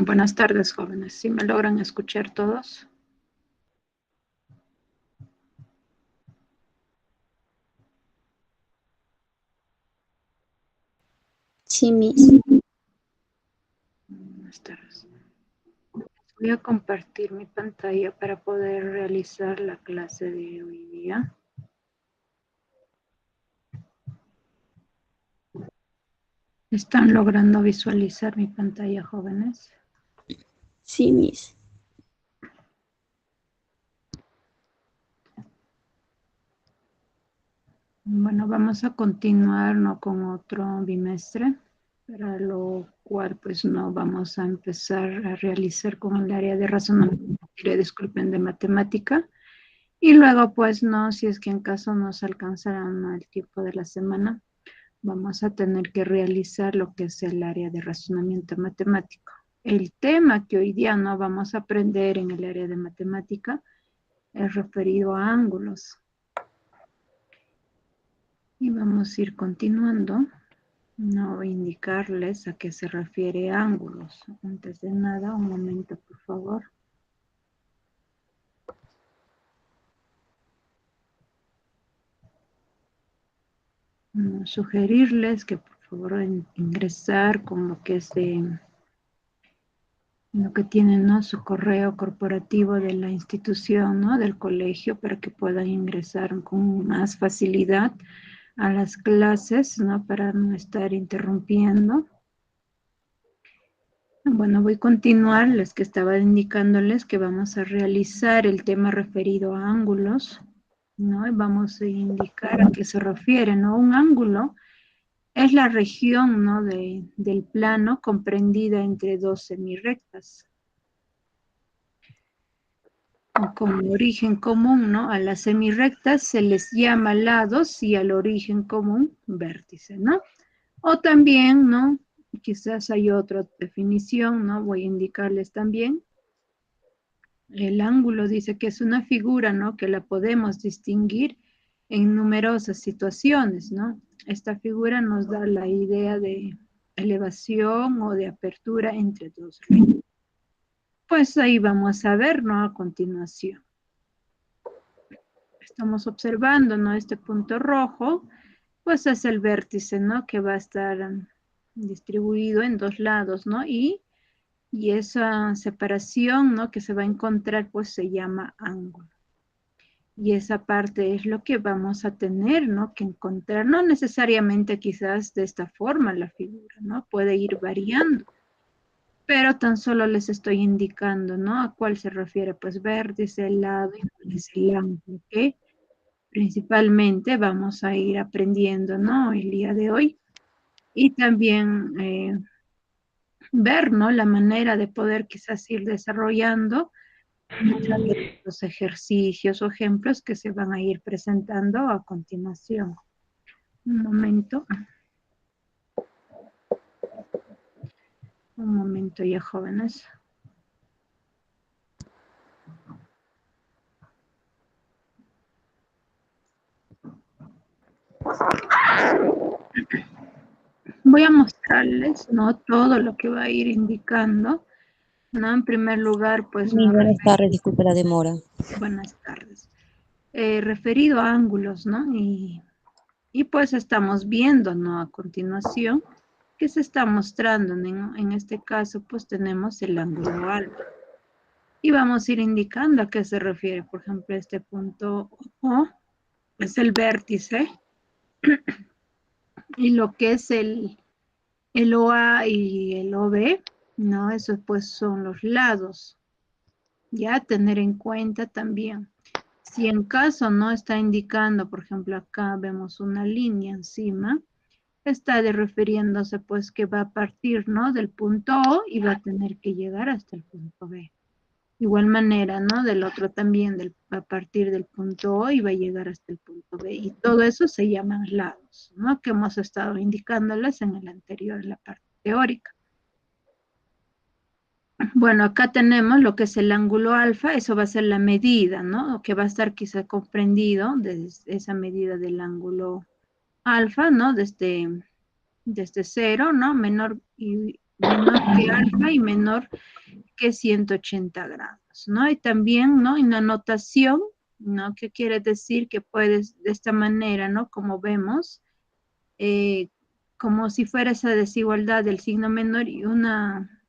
Buenas tardes, jóvenes. ¿Sí me logran escuchar todos? Sí, Miss. Buenas tardes. Voy a compartir mi pantalla para poder realizar la clase de hoy día. ¿Están logrando visualizar mi pantalla, jóvenes? Sí, Miss. Bueno, vamos a continuar, ¿no?, con otro bimestre, para lo cual pues no vamos a empezar a realizar con el área de razonamiento, disculpen, de matemática. Y luego pues no, si es que en caso nos alcanzará, ¿no?, el tiempo de la semana, vamos a tener que realizar lo que es el área de razonamiento matemático. El tema que hoy día no vamos a aprender en el área de matemática es referido a ángulos. Y vamos a ir continuando. No voy a indicarles a qué se refiere ángulos. Antes de nada, un momento, por favor. Sugerirles que por favor ingresar con lo que es lo que tienen, ¿no?, su correo corporativo de la institución, ¿no?, del colegio, para que puedan ingresar con más facilidad a las clases, ¿no?, para no estar interrumpiendo. Bueno, voy a continuar, les que estaba indicándoles que vamos a realizar el tema referido a ángulos, ¿no? Y vamos a indicar a qué se refiere, ¿no? Un ángulo es la región, ¿no?, del plano comprendida entre dos semirrectas, con origen común, ¿no? A las semirrectas se les llama lados y al origen común vértice, ¿no? O también, ¿no?, quizás hay otra definición, ¿no? Voy a indicarles también. El ángulo dice que es una figura, ¿no?, que la podemos distinguir en numerosas situaciones, ¿no? Esta figura nos da la idea de elevación o de apertura entre dos rectas. Pues ahí vamos a ver, ¿no?, a continuación. Estamos observando, ¿no?, este punto rojo, pues es el vértice, ¿no?, que va a estar distribuido en dos lados, ¿no? Y esa separación, ¿no?, que se va a encontrar, pues se llama ángulo. Y esa parte es lo que vamos a tener, ¿no?, que encontrar. No necesariamente quizás de esta forma la figura, ¿no? Puede ir variando. Pero tan solo les estoy indicando, ¿no?, a cuál se refiere, pues vértice, lado y cuál es el ángulo, ¿ok? Principalmente vamos a ir aprendiendo, ¿no?, el día de hoy. Y también ver, ¿no?, la manera de poder quizás ir desarrollando los ejercicios o ejemplos que se van a ir presentando a continuación. Un momento. Un momento ya, jóvenes. Voy a mostrarles, ¿no?, todo lo que va a ir indicando, ¿no? En primer lugar, pues Muy buenas tardes, disculpe la demora. Buenas tardes. Referido a ángulos, ¿no? Y pues estamos viendo, ¿no?, a continuación, que se está mostrando, en este caso, pues tenemos el ángulo alfa. Y vamos a ir indicando a qué se refiere. Por ejemplo, este punto O es el vértice. Y lo que es el OA y el OB, ¿no? Esos pues son los lados. Ya tener en cuenta también. Si en caso no está indicando, por ejemplo, acá vemos una línea encima, está refiriéndose pues que va a partir, ¿no?, del punto O y va a tener que llegar hasta el punto B. Igual manera, ¿no?, del otro también, a partir del punto O y va a llegar hasta el punto B. Y todo eso se llaman lados, ¿no?, que hemos estado indicándoles en el anterior, en la parte teórica. Bueno, acá tenemos lo que es el ángulo alfa, eso va a ser la medida, ¿no?, que va a estar quizá comprendido desde esa medida del ángulo alfa, ¿no?, desde cero, ¿no?, menor que alfa y menor que 180 grados, ¿no? Y también, ¿no? En la notación, ¿no? ¿Qué quiere decir? Que puedes, de esta manera, ¿no? Como vemos, como si fuera esa desigualdad del signo menor y una,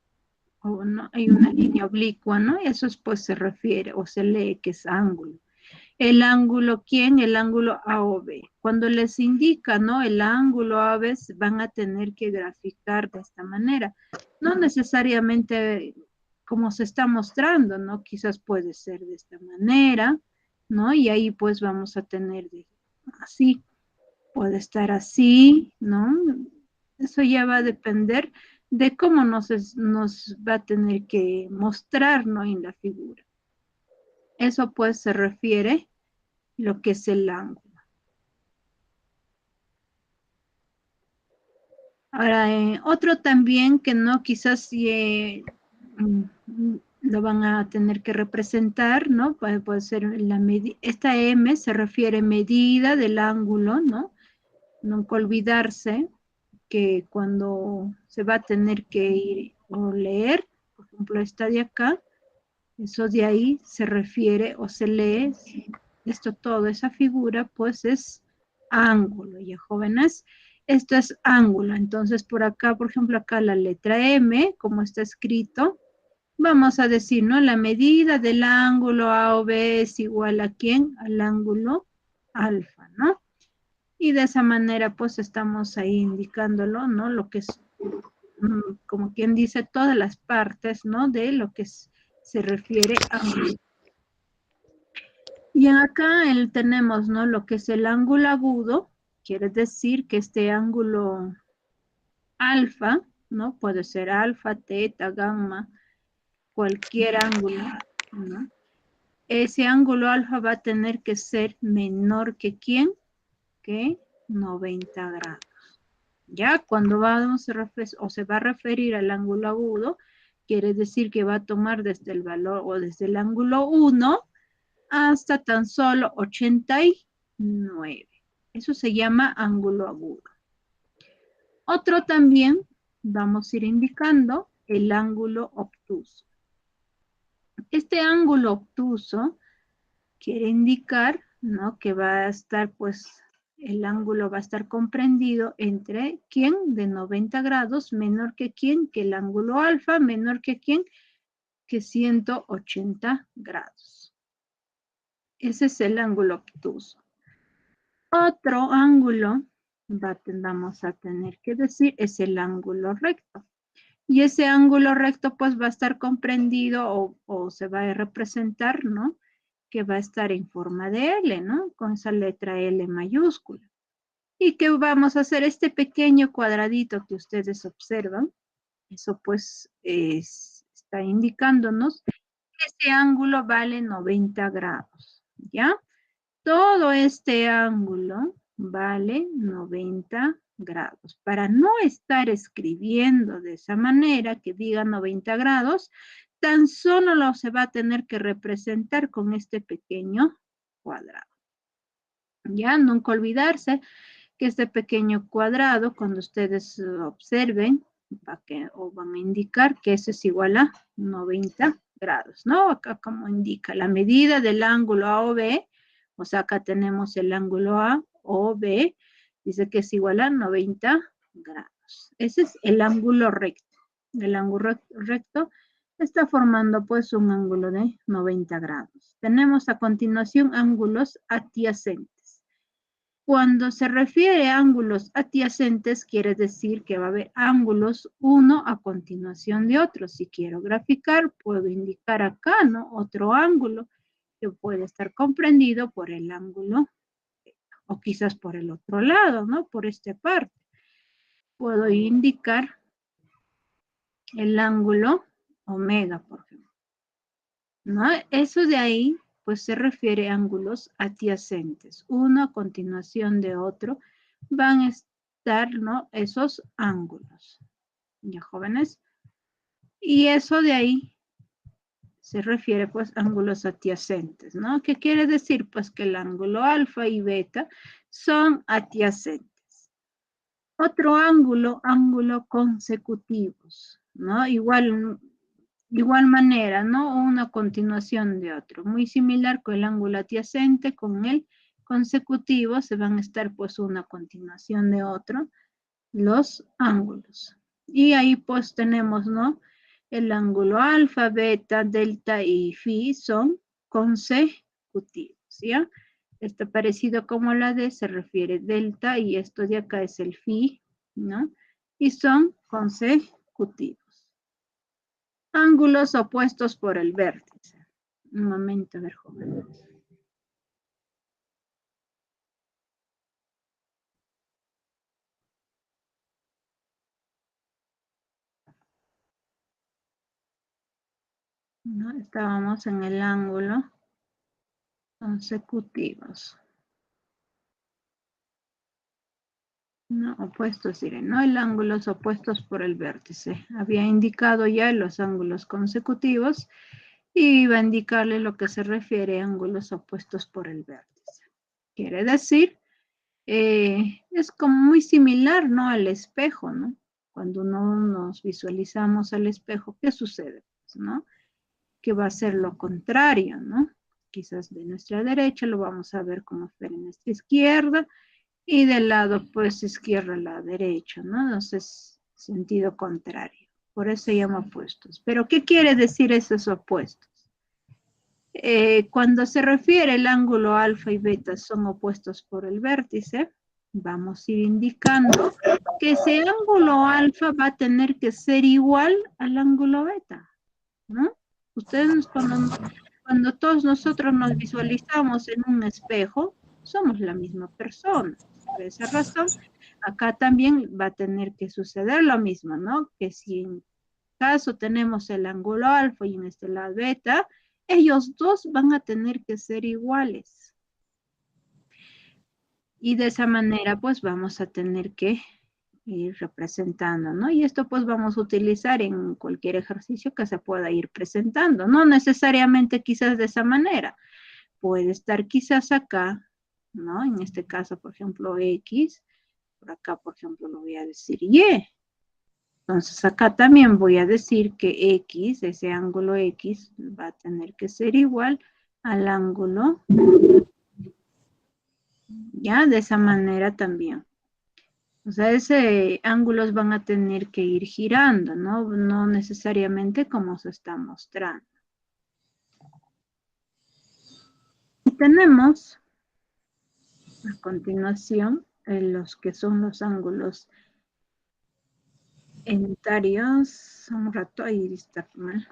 o no, hay una línea oblicua, ¿no? Y eso pues se refiere o se lee que es ángulo. El ángulo, ¿quién? El ángulo AOB. Cuando les indica, ¿no? El ángulo AOB van a tener que graficar de esta manera. No necesariamente como se está mostrando, ¿no? Quizás puede ser de esta manera, ¿no? Y ahí pues vamos a tener así. Puede estar así, ¿no? Eso ya va a depender de cómo nos va a tener que mostrar, ¿no? En la figura. Eso pues se refiere lo que es el ángulo. Ahora, otro también que no, quizás lo van a tener que representar, ¿no? Puede ser esta M se refiere medida del ángulo, ¿no? Nunca olvidarse que cuando se va a tener que ir o leer, por ejemplo, esta de acá, eso de ahí se refiere o se lee, esto todo, esa figura, pues es ángulo, ya jóvenes, esto es ángulo. Entonces, por acá, por ejemplo, acá la letra M, como está escrito, vamos a decir, ¿no? La medida del ángulo A o B es igual a ¿quién? Al ángulo alfa, ¿no? Y de esa manera, pues estamos ahí indicándolo, ¿no? Lo que es, como quien dice, todas las partes, ¿no? De lo que se refiere a ángulo. Y acá tenemos, ¿no? Lo que es el ángulo agudo, quiere decir que este ángulo alfa, ¿no? Puede ser alfa, teta, gamma, cualquier ángulo, ¿no? Ese ángulo alfa va a tener que ser menor que ¿quién? Que 90 grados. Ya cuando vamos o se va a referir al ángulo agudo, quiere decir que va a tomar desde el valor o desde el ángulo 1 hasta tan solo 89. Eso se llama ángulo agudo. Otro también, vamos a ir indicando el ángulo obtuso. Este ángulo obtuso quiere indicar, ¿no? Que va a estar, pues, el ángulo va a estar comprendido entre ¿quién? De 90 grados, menor que ¿quién? Que el ángulo alfa, menor que ¿quién? Que 180 grados. Ese es el ángulo obtuso. Otro ángulo, vamos a tener que decir, es el ángulo recto. Y ese ángulo recto pues va a estar comprendido o se va a representar, ¿no? Que va a estar en forma de L, ¿no? Con esa letra L mayúscula. Y que vamos a hacer este pequeño cuadradito que ustedes observan. Eso pues está indicándonos que ese ángulo vale 90 grados, ¿ya? Todo este ángulo vale 90 grados. Para no estar escribiendo de esa manera, que diga 90 grados, tan solo se va a tener que representar con este pequeño cuadrado. Ya, nunca olvidarse que este pequeño cuadrado, cuando ustedes observen, van a indicar que eso es igual a 90 grados, ¿no? Acá como indica la medida del ángulo AOB, o sea, acá tenemos el ángulo A o B, dice que es igual a 90 grados. Ese es el ángulo recto. El ángulo recto está formando pues un ángulo de 90 grados. Tenemos a continuación ángulos adyacentes. Cuando se refiere a ángulos adyacentes, quiere decir que va a haber ángulos uno a continuación de otro. Si quiero graficar, puedo indicar acá, ¿no? Otro ángulo que puede estar comprendido por el ángulo o quizás por el otro lado, ¿no? Por esta parte. Puedo indicar el ángulo omega, por ejemplo, ¿no? Eso de ahí, pues se refiere a ángulos adyacentes. Uno a continuación de otro van a estar, ¿no? Esos ángulos. ¿Ya, jóvenes? Y eso de ahí se refiere, pues, a ángulos adyacentes, ¿no? ¿Qué quiere decir? Pues que el ángulo alfa y beta son adyacentes. Otro ángulo, ángulo consecutivos, ¿no? Igual De igual manera, ¿no? Una continuación de otro. Muy similar con el ángulo adyacente, con el consecutivo, se van a estar pues una continuación de otro, los ángulos. Y ahí pues tenemos, ¿no? El ángulo alfa, beta, delta y phi son consecutivos, ¿ya? Está parecido como la D, se refiere delta y esto de acá es el phi, ¿no? Y son consecutivos. Ángulos opuestos por el vértice. Un momento, a ver, jóvenes. ¿No? Estábamos en el ángulo consecutivos. No, opuestos, diré, no el ángulos opuestos por el vértice. Había indicado ya los ángulos consecutivos y iba a indicarle lo que se refiere a ángulos opuestos por el vértice. Quiere decir, es como muy similar, ¿no? Al espejo, ¿no? Cuando no nos visualizamos al espejo, ¿qué sucede? Pues, ¿no? Que va a ser lo contrario, ¿no? Quizás de nuestra derecha lo vamos a ver como ver en nuestra izquierda y del lado pues izquierda a la derecha, ¿no? Entonces, sentido contrario. Por eso se llama opuestos. Pero, ¿qué quiere decir esos opuestos? Cuando se refiere el ángulo alfa y beta son opuestos por el vértice, vamos a ir indicando que ese ángulo alfa va a tener que ser igual al ángulo beta, ¿no? Ustedes cuando todos nosotros nos visualizamos en un espejo, somos la misma persona. Por esa razón, acá también va a tener que suceder lo mismo, ¿no? Que si en caso tenemos el ángulo alfa y en este lado beta, ellos dos van a tener que ser iguales. Y de esa manera, pues vamos a tener que ir representando, ¿no? Y esto pues vamos a utilizar en cualquier ejercicio que se pueda ir presentando, no necesariamente quizás de esa manera, puede estar quizás acá, ¿no? En este caso, por ejemplo, X, por acá, por ejemplo, lo voy a decir Y. Entonces acá también voy a decir que X, ese ángulo X, va a tener que ser igual al ángulo, ¿ya? De esa manera también. O sea, ese ángulos van a tener que ir girando, ¿no? No necesariamente como se está mostrando. Y tenemos a continuación los que son los ángulos unitarios. Un rato ahí está mal.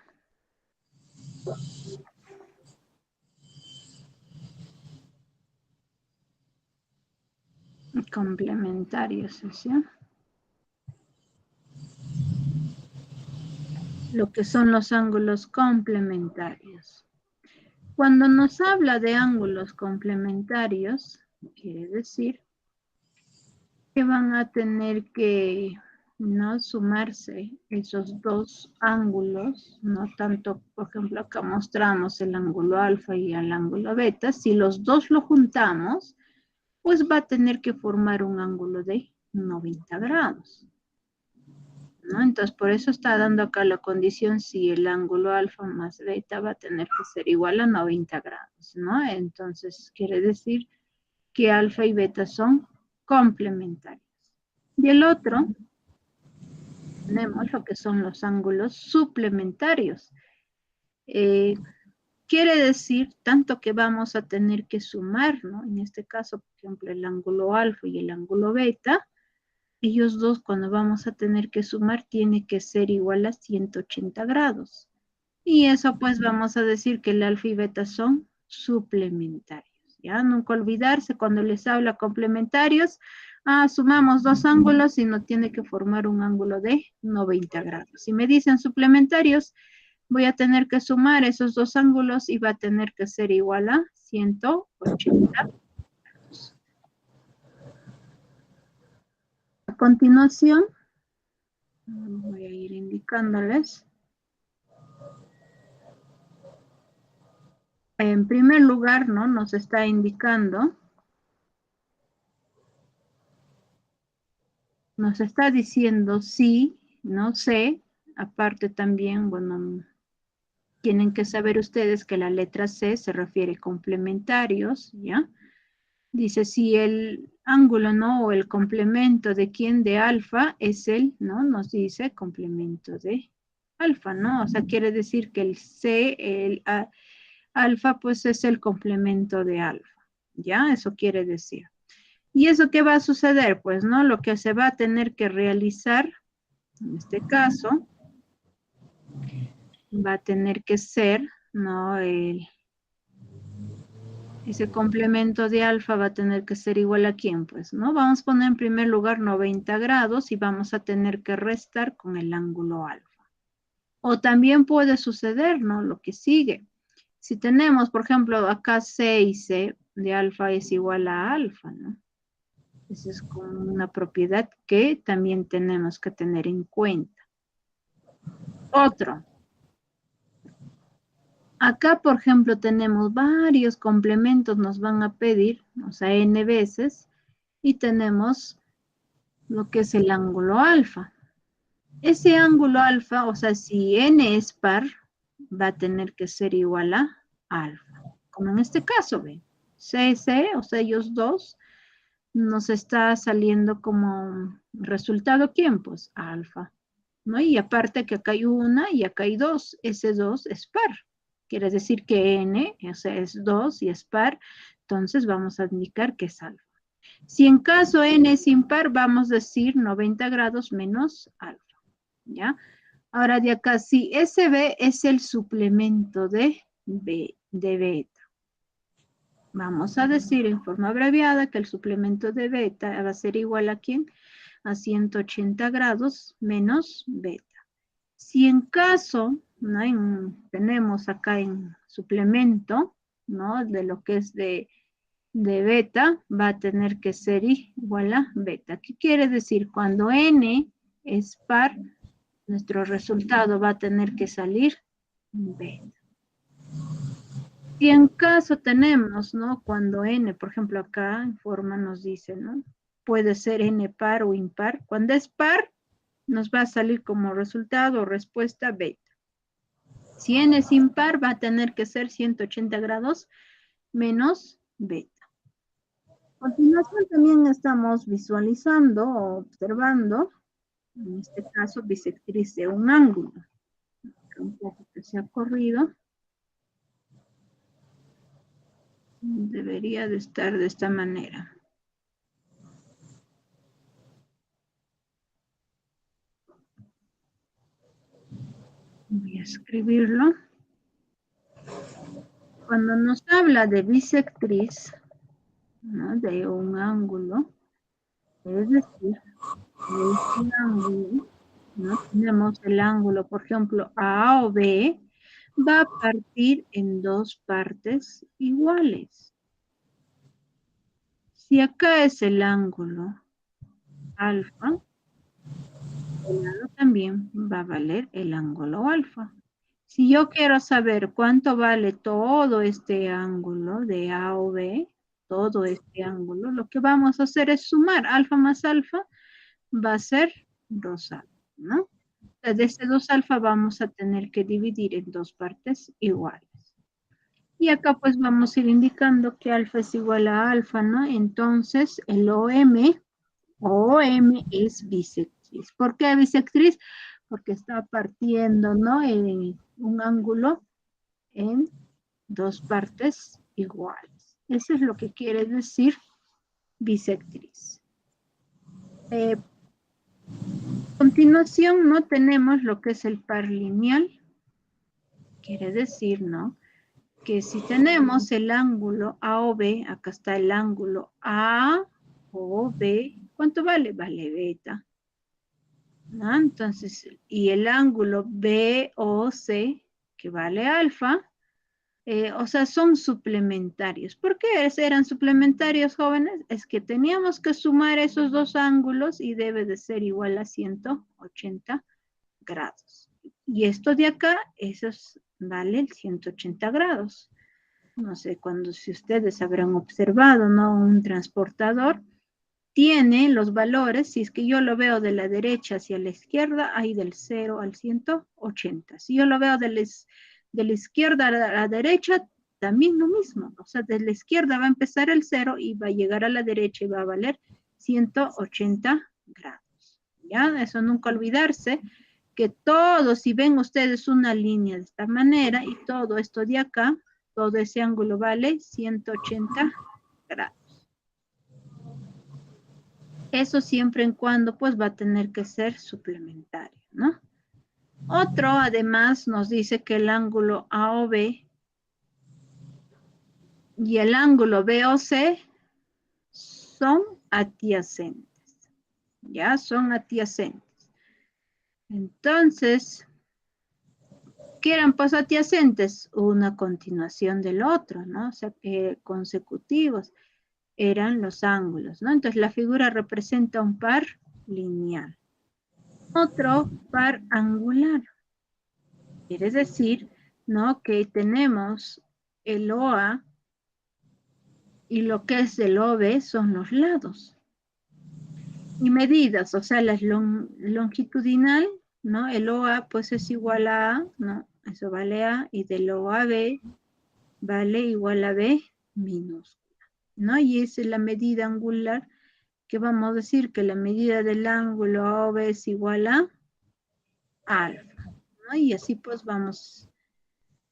Complementarios, ¿sí? Lo que son los ángulos complementarios. Cuando nos habla de ángulos complementarios, quiere decir que van a tener que no sumarse esos dos ángulos, no tanto, por ejemplo, acá mostramos el ángulo alfa y el ángulo beta, si los dos lo juntamos, pues va a tener que formar un ángulo de 90 grados. ¿No? Entonces, por eso está dando acá la condición si el ángulo alfa más beta va a tener que ser igual a 90 grados, ¿no? Entonces, quiere decir que alfa y beta son complementarios. Y el otro, tenemos lo que son los ángulos suplementarios. Quiere decir tanto que vamos a tener que sumar, ¿no? En este caso, por ejemplo, el ángulo alfa y el ángulo beta, ellos dos cuando vamos a tener que sumar tiene que ser igual a 180 grados. Y eso pues vamos a decir que el alfa y beta son suplementarios. ¿Ya? Nunca olvidarse cuando les habla complementarios, sumamos dos ángulos y no tiene que formar un ángulo de 90 grados. Si me dicen suplementarios, voy a tener que sumar esos dos ángulos y va a tener que ser igual a 180. A continuación, voy a ir indicándoles. En primer lugar, ¿no? Nos está indicando, nos está diciendo sí, no sé, aparte también, bueno, tienen que saber ustedes que la letra C se refiere a complementarios, ¿ya? Dice, si el ángulo, ¿no? O el complemento de quién de alfa es el, ¿no? Nos dice complemento de alfa, ¿no? O sea, quiere decir que el C, alfa, pues es el complemento de alfa, ¿ya? Eso quiere decir. ¿Y eso qué va a suceder? Pues, ¿no? Lo que se va a tener que realizar, en este caso, va a tener que ser, ¿no? Ese complemento de alfa va a tener que ser igual a quién, pues, ¿no? Vamos a poner en primer lugar 90 grados y vamos a tener que restar con el ángulo alfa. O también puede suceder, ¿no? Lo que sigue. Si tenemos, por ejemplo, acá C y C de alfa es igual a alfa, ¿no? Esa es como una propiedad que también tenemos que tener en cuenta. Otro. Acá, por ejemplo, tenemos varios complementos, nos van a pedir, o sea, n veces, y tenemos lo que es el ángulo alfa. Ese ángulo alfa, o sea, si n es par, va a tener que ser igual a alfa. Como en este caso, ven, C, o sea, ellos dos, nos está saliendo como resultado, ¿quién? Pues alfa, ¿no? Y aparte que acá hay una y acá hay dos, ese 2 es par. Quiere decir que n, o sea, es 2 y es par, entonces vamos a indicar que es alfa. Si en caso n es impar, vamos a decir 90 grados menos alfa, ¿ya? Ahora de acá, si SB es el suplemento de beta. Vamos a decir en forma abreviada que el suplemento de beta va a ser igual a ¿quién? A 180 grados menos beta. Si en caso, ¿no? Tenemos acá en suplemento, ¿no? De lo que es de beta, va a tener que ser igual a beta. ¿Qué quiere decir? Cuando n es par, nuestro resultado va a tener que salir beta. Si en caso tenemos, ¿no? Cuando n, por ejemplo, acá en forma nos dice, ¿no? Puede ser n par o impar. Cuando es par, nos va a salir como resultado o respuesta beta. Si n es impar, va a tener que ser 180 grados menos beta. A continuación también estamos visualizando o observando, en este caso, bisectriz de un ángulo. Un poco que se ha corrido. Debería de estar de esta manera. Voy a escribirlo. Cuando nos habla de bisectriz, ¿no? De un ángulo, es decir, de este ángulo, ¿no? Tenemos el ángulo, por ejemplo, A o B, va a partir en dos partes iguales. Si acá es el ángulo alfa, el lado también va a valer el ángulo alfa. Si yo quiero saber cuánto vale todo este ángulo de A o B, todo este ángulo, lo que vamos a hacer es sumar alfa más alfa, va a ser 2 alfa, ¿no? De este 2 alfa vamos a tener que dividir en dos partes iguales. Y acá pues vamos a ir indicando que alfa es igual a alfa, ¿no? Entonces el OM es bisectriz. ¿Por qué bisectriz? Porque está partiendo, ¿no? En un ángulo en dos partes iguales. Eso es lo que quiere decir bisectriz. A continuación, ¿no? Tenemos lo que es el par lineal. Quiere decir, ¿no? Que si tenemos el ángulo A o B, acá está el ángulo A o B, ¿cuánto vale? Vale beta. ¿No? Entonces, y el ángulo BOC, que vale alfa, o sea, son suplementarios. ¿Por qué eran suplementarios, jóvenes? Es que teníamos que sumar esos dos ángulos y debe de ser igual a 180 grados. Y esto de acá, eso vale el 180 grados. No sé, si ustedes habrán observado, ¿no? Un transportador tiene los valores, si es que yo lo veo de la derecha hacia la izquierda, hay del 0 al 180. Si yo lo veo de De la izquierda a la derecha, también lo mismo. O sea, de la izquierda va a empezar el 0 y va a llegar a la derecha y va a valer 180 grados. ¿Ya? Eso nunca olvidarse, que todo, si ven ustedes una línea de esta manera y todo esto de acá, todo ese ángulo vale 180 grados. Eso siempre en cuando pues va a tener que ser suplementario, ¿no? Otro además nos dice que el ángulo AOB y el ángulo BOC son adyacentes. Ya son adyacentes. Entonces, ¿qué eran pues adyacentes? Una continuación del otro, ¿no? O sea, consecutivos eran los ángulos, ¿no? Entonces, la figura representa un par lineal. Otro par angular. Quiere decir, ¿no? Que tenemos el OA y lo que es el OB son los lados. Y medidas, o sea, la longitudinal, ¿no? El OA pues es igual a A, ¿no? Eso vale A, y del OA a B vale igual a B minúscula, ¿no? Y esa es la medida angular, que vamos a decir que la medida del ángulo AOB es igual a alfa, ¿no? Y así pues vamos a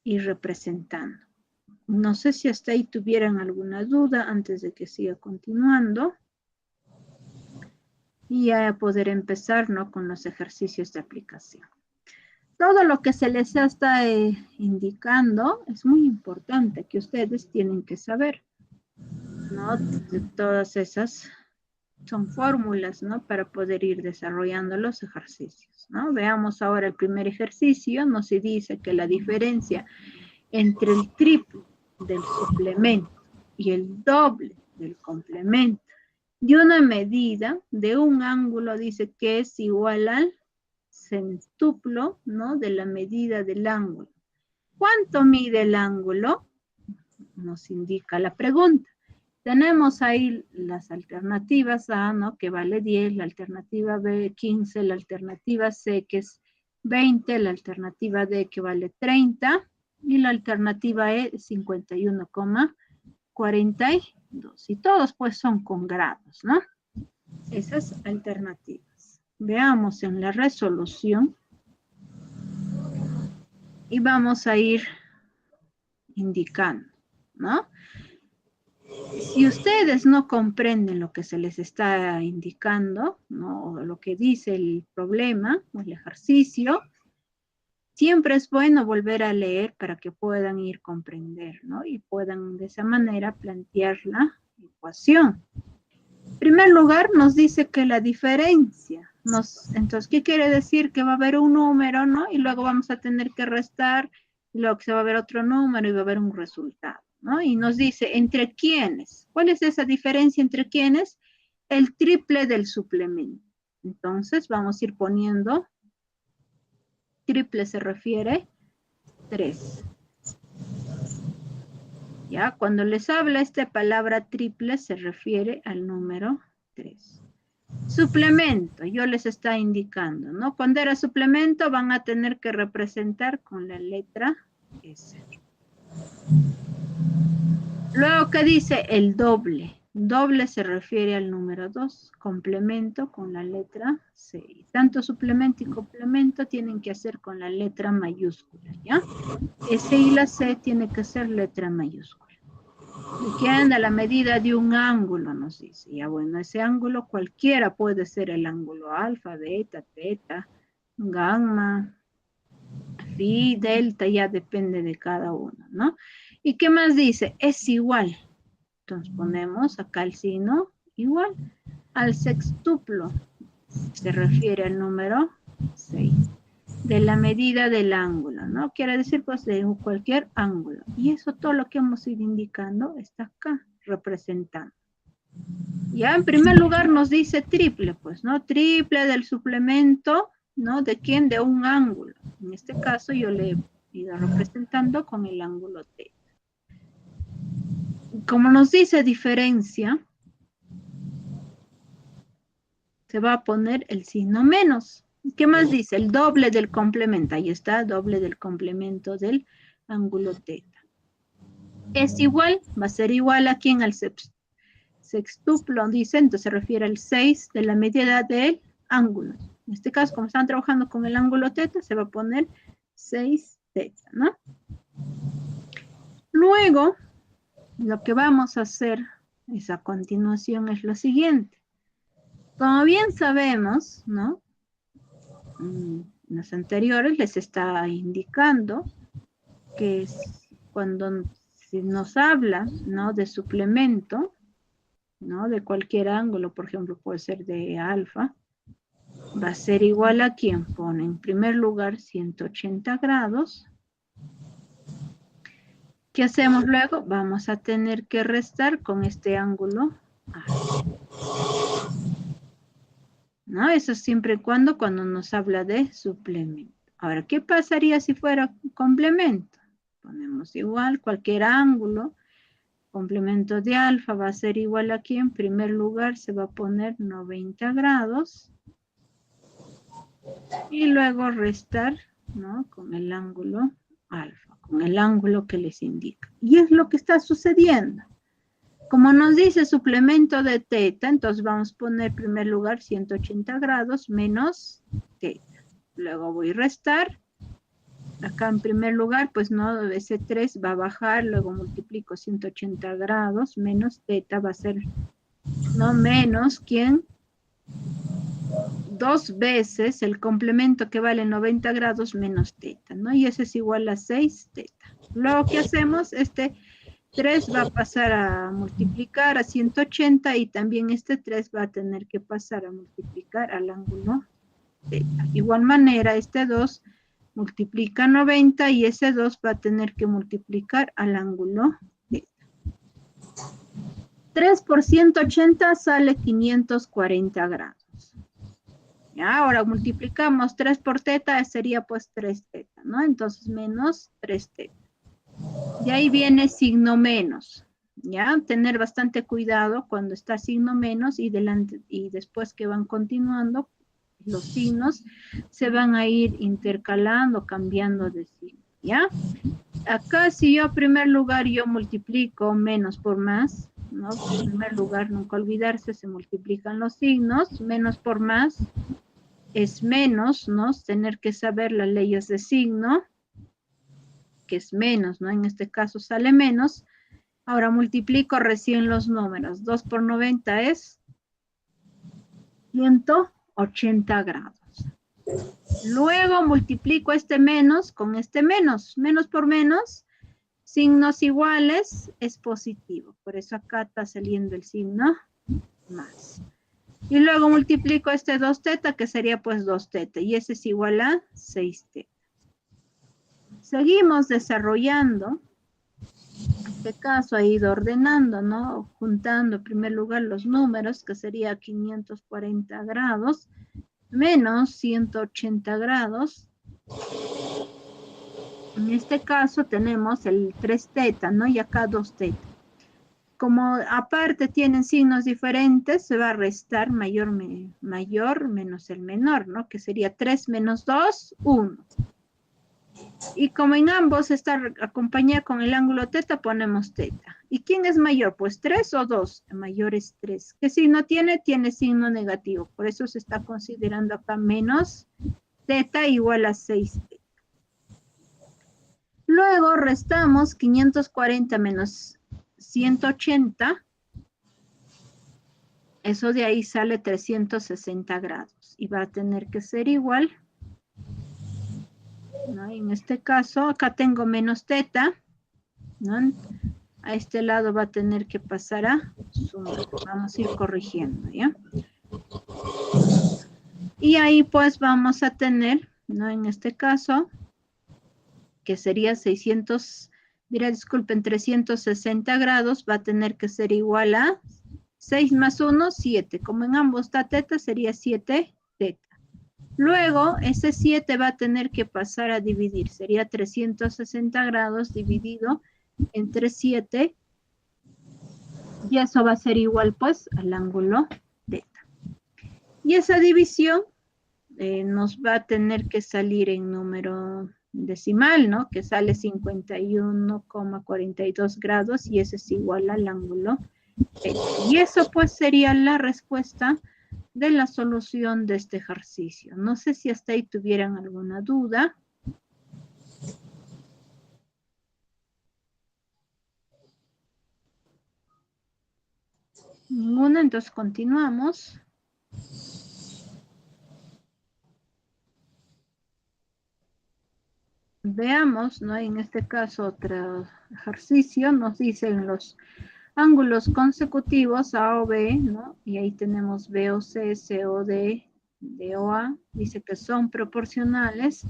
ir representando. No sé si hasta ahí tuvieran alguna duda antes de que siga continuando. Y ya poder empezar, ¿no? Con los ejercicios de aplicación. Todo lo que se les está indicando es muy importante que ustedes tienen que saber, ¿no? De todas esas son fórmulas, ¿no? Para poder ir desarrollando los ejercicios, ¿no? Veamos ahora el primer ejercicio. Nos dice que la diferencia entre el triple del suplemento y el doble del complemento de una medida de un ángulo, dice que es igual al centuplo, ¿no? De la medida del ángulo. ¿Cuánto mide el ángulo? Nos indica la pregunta. Tenemos ahí las alternativas A, ¿no? Que vale 10, la alternativa B 15, la alternativa C que es 20, la alternativa D que vale 30 y la alternativa E 51,42. Y todos pues son con grados, ¿no? Esas alternativas. Veamos en la resolución y vamos a ir indicando, ¿no? Si ustedes no comprenden lo que se les está indicando, ¿no? O lo que dice el problema o el ejercicio, siempre es bueno volver a leer para que puedan ir comprender, ¿no? Y puedan de esa manera plantear la ecuación. En primer lugar, nos dice que la diferencia, entonces, ¿qué quiere decir? Que va a haber un número, ¿no? Y luego vamos a tener que restar, y luego se va a ver otro número y va a haber un resultado, ¿no? Y nos dice, ¿entre quiénes? ¿Cuál es esa diferencia entre quiénes? El triple del suplemento. Entonces, vamos a ir poniendo, triple se refiere 3. ¿Ya? Cuando les habla esta palabra triple se refiere al número 3. Suplemento, yo les está indicando, ¿no? Cuando era suplemento van a tener que representar con la letra S. Luego, ¿qué dice? El doble. Doble se refiere al número 2. Complemento con la letra C. Tanto suplemento y complemento tienen que hacer con la letra mayúscula, ¿ya? S y la C tiene que ser letra mayúscula. ¿Qué anda? La medida de un ángulo, nos dice. Ya bueno, ese ángulo cualquiera puede ser el ángulo alfa, beta, teta, gamma, phi, delta, ya depende de cada uno, ¿no? ¿Y qué más dice? Es igual. Entonces ponemos acá el signo igual al sextuplo. Se refiere al número 6. De la medida del ángulo, ¿no? Quiere decir, pues, de cualquier ángulo. Y eso, todo lo que hemos ido indicando, está acá, representando. Ya, en primer lugar, nos dice triple, pues, ¿no? Triple del suplemento, ¿no? ¿De quién? De un ángulo. En este caso, yo le he ido representando con el ángulo T. Como nos dice diferencia, se va a poner el signo menos. ¿Qué más dice? El doble del complemento. Ahí está, doble del complemento del ángulo teta. Es igual, va a ser igual aquí en el sextuplo, dice, entonces se refiere al 6 de la medida del ángulo. En este caso, como están trabajando con el ángulo teta, se va a poner 6 teta, ¿no? Luego, lo que vamos a hacer es a continuación es lo siguiente. Como bien sabemos, ¿no? En los anteriores les está indicando que cuando se nos habla, ¿no? De suplemento, ¿no? De cualquier ángulo, por ejemplo, puede ser de alfa, va a ser igual a quien pone en primer lugar 180 grados. ¿Qué hacemos luego? Vamos a tener que restar con este ángulo alfa. ¿No? Eso siempre y cuando nos habla de suplemento. Ahora, ¿qué pasaría si fuera complemento? Ponemos igual cualquier ángulo. Complemento de alfa va a ser igual aquí. En primer lugar se va a poner 90 grados. Y luego restar, ¿no? Con el ángulo alfa, con el ángulo que les indica. Y es lo que está sucediendo. Como nos dice suplemento de teta, entonces vamos a poner en primer lugar 180 grados menos teta. Luego voy a restar. Acá en primer lugar, pues no, ese 3 va a bajar, luego multiplico 180 grados menos teta va a ser, no menos, ¿quién? 2 veces el complemento que vale 90 grados menos teta, ¿no? Y eso es igual a 6 teta. Luego, ¿qué hacemos? Este 3 va a pasar a multiplicar a 180 y también este 3 va a tener que pasar a multiplicar al ángulo teta. Igual manera, este 2 multiplica 90 y ese 2 va a tener que multiplicar al ángulo teta. 3 por 180 sale 540 grados. Ya, ahora multiplicamos 3 por teta, sería pues 3 teta, ¿no? Entonces menos 3 teta. Y ahí viene signo menos, ¿ya? Tener bastante cuidado cuando está signo menos y después que van continuando, los signos se van a ir intercalando, cambiando de signo, ¿ya? Acá si yo en primer lugar yo multiplico menos por más, ¿no? En primer lugar, nunca olvidarse, se multiplican los signos, menos por más es menos, ¿no? Tener que saber las leyes de signo, que es menos, ¿no? En este caso sale menos. Ahora multiplico recién los números. 2 por 90 es 180 grados. Luego multiplico este menos con este menos. Menos por menos, signos iguales, es positivo. Por eso acá está saliendo el signo más. Y luego multiplico este 2 teta, que sería pues 2 teta. Y ese es igual a 6 teta. Seguimos desarrollando. En este caso he ido ordenando, ¿no? Juntando en primer lugar los números, que sería 540 grados, menos 180 grados. En este caso tenemos el 3 teta, ¿no? Y acá 2 teta. Como aparte tienen signos diferentes, se va a restar mayor menos el menor, ¿no? Que sería 3 menos 2, 1. Y como en ambos está acompañada con el ángulo teta, ponemos teta. ¿Y quién es mayor? Pues 3 o 2. El mayor es 3. ¿Qué signo tiene? Tiene signo negativo. Por eso se está considerando acá menos teta igual a 6 teta. Luego restamos 540 menos 180. Eso de ahí sale 360 grados. Y va a tener que ser igual. ¿No? En este caso, acá tengo menos teta, ¿no? A este lado va a tener que pasar a sumar. Vamos a ir corrigiendo, ¿ya? Y ahí pues vamos a tener, ¿no? En este caso, que sería 360 grados, va a tener que ser igual a 6 más 1, 7. Como en ambos está teta, sería 7 teta. Luego, ese 7 va a tener que pasar a dividir. Sería 360 grados dividido entre 7. Y eso va a ser igual, pues, al ángulo teta. Y esa división nos va a tener que salir en número decimal, ¿no? Que sale 51,42 grados y ese es igual al ángulo X. Y eso pues sería la respuesta de la solución de este ejercicio. No sé si hasta ahí tuvieran alguna duda. Ninguna, entonces continuamos. Veamos, ¿no? En este caso otro ejercicio, nos dicen los ángulos consecutivos A o B, ¿no? Y ahí tenemos B o C, C o D, D o A, dice que son proporcionales.